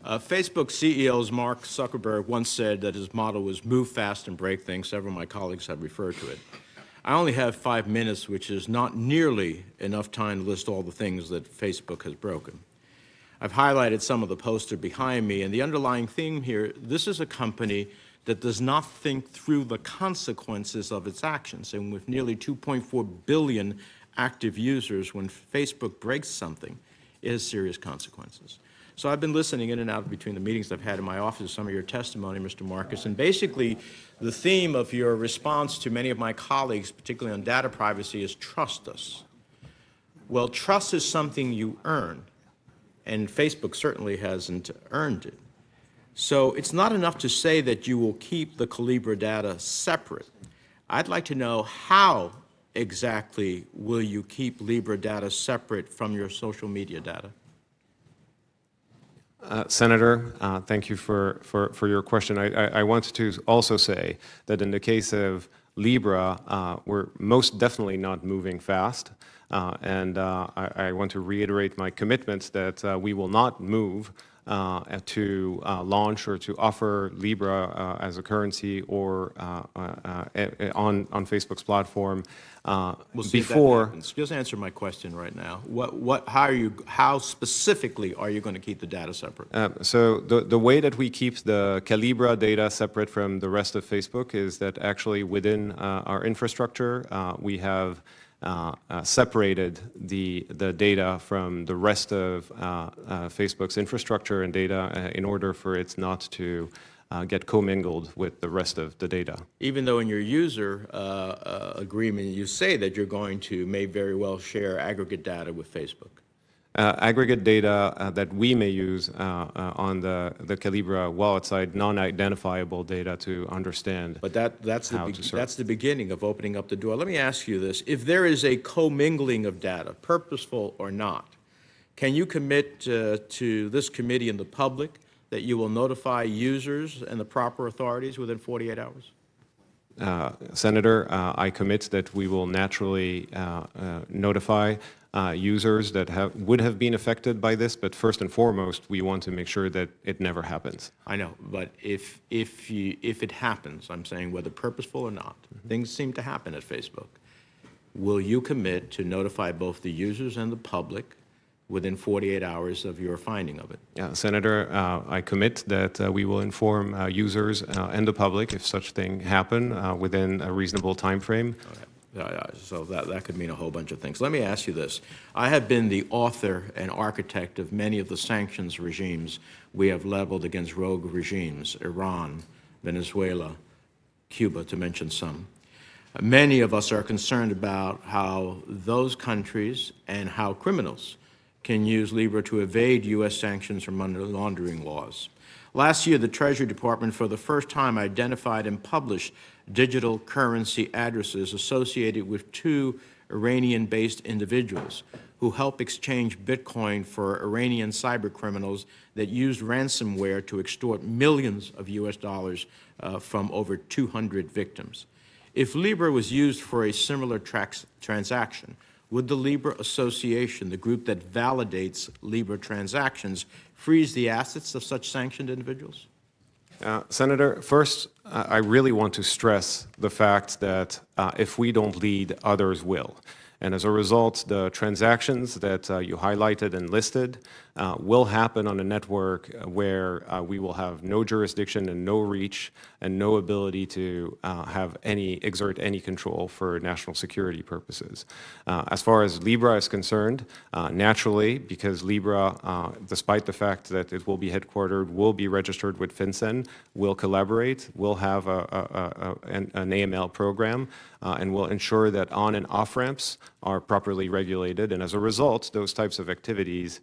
Facebook CEO's Mark Zuckerberg once said that his motto was move fast and break things. Several of my colleagues have referred to it. I only have 5 minutes, which is not nearly enough time to list all the things that Facebook has broken. I've highlighted some of the poster behind me, and the underlying theme here, this is a company that does not think through the consequences of its actions. And with nearly 2.4 billion active users, when Facebook breaks something, it has serious consequences. So I've been listening in and out between the meetings I've had in my office, some of your testimony, Mr. Marcus, and basically the theme of your response to many of my colleagues, particularly on data privacy, is trust us. Well, trust is something you earn, and Facebook certainly hasn't earned it. So it's not enough to say that you will keep the Libra data separate. I'd like to know how exactly will you keep Libra data separate from your social media data? Senator, thank you for your question. I want to also say that in the case of Libra, we're most definitely not moving fast. And I want to reiterate my commitment that we will not move to launch or to offer Libra as a currency or on Facebook's platform before. Just answer my question right now. How specifically are you going to keep the data separate? So the way that we keep the Calibra data separate from the rest of Facebook is that actually within our infrastructure we have separated the data from the rest of Facebook's infrastructure and data in order for it not to get commingled with the rest of the data. Even though in your user agreement you say that you're going to may very well share aggregate data with Facebook. Aggregate data that we may use on the Calibra wallet side, non-identifiable data to understand. But that's the beginning of opening up the door. Let me ask you this. If there is a commingling of data, purposeful or not, can you commit to this committee and the public that you will notify users and the proper authorities within 48 hours? Senator, I commit that we will naturally notify users that would have been affected by this, but first and foremost, we want to make sure that it never happens. I know, but if it happens, I'm saying whether purposeful or not, things seem to happen at Facebook. Will you commit to notify both the users and the public within 48 hours of your finding of it? Senator, I commit that we will inform users and the public if such thing happen within a reasonable time frame. Okay. So that could mean a whole bunch of things. Let me ask you this. I have been the author and architect of many of the sanctions regimes we have leveled against rogue regimes, Iran, Venezuela, Cuba, to mention some. Many of us are concerned about how those countries and how criminals can use Libra to evade U.S. sanctions or money laundering laws. Last year, the Treasury Department for the first time identified and published digital currency addresses associated with 2 Iranian-based individuals who helped exchange Bitcoin for Iranian cyber criminals that used ransomware to extort millions of U.S. dollars from over 200 victims. If Libra was used for a similar transaction, would the Libra Association, the group that validates Libra transactions, freeze the assets of such sanctioned individuals? Senator, first, I really want to stress the fact that if we don't lead, others will. And as a result, the transactions that you highlighted and listed will happen on a network where we will have no jurisdiction and no reach and no ability to exert any control for national security purposes. As far as Libra is concerned, naturally, because Libra, despite the fact that it will be headquartered, will be registered with FinCEN, will collaborate, will have an AML program, and will ensure that on and off ramps are properly regulated. And as a result, those types of activities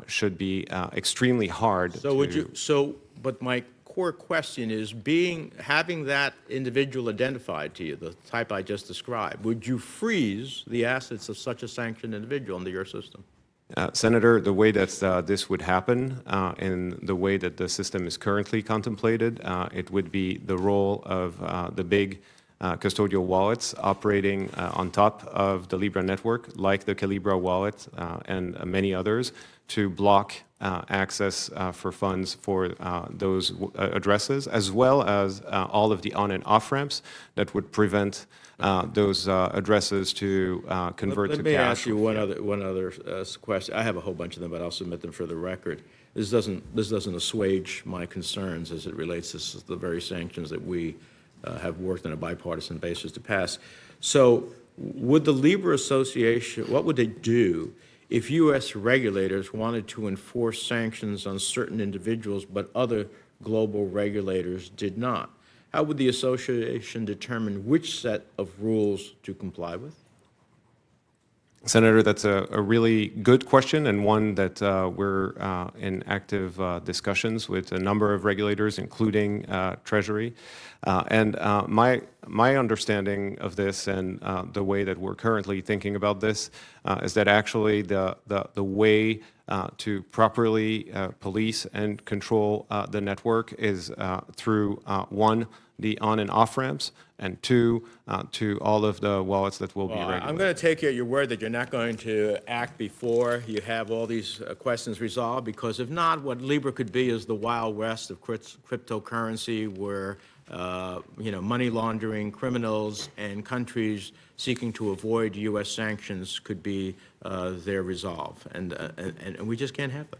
should be extremely hard. But my core question is, having that individual identified to you, the type I just described, would you freeze the assets of such a sanctioned individual under your system? Senator, the way that this would happen, in the way that the system is currently contemplated, it would be the role of the big custodial wallets operating on top of the Libra network, like the Calibra wallet and many others, to block access for funds for those addresses, as well as all of the on and off ramps that would prevent those addresses to convert to Let me cash. ask you one other question. I have a whole bunch of them, but I'll submit them for the record. This doesn't assuage my concerns as it relates to the very sanctions that we have worked on a bipartisan basis to pass. So would the Libra Association, what would they do if U.S. regulators wanted to enforce sanctions on certain individuals but other global regulators did not? How would the association determine which set of rules to comply with? Senator, that's a really good question, and one that we're in active discussions with a number of regulators, including Treasury. And my understanding of this and the way that we're currently thinking about this is that actually the way to properly police and control the network is through one, the on and off ramps, and two, to all of the wallets that will be regulated. I'm going to take you at your word that you're not going to act before you have all these questions resolved, because if not, what Libra could be is the Wild West of cryptocurrency, where money laundering criminals and countries seeking to avoid U.S. sanctions could be their resolve, and we just can't have that.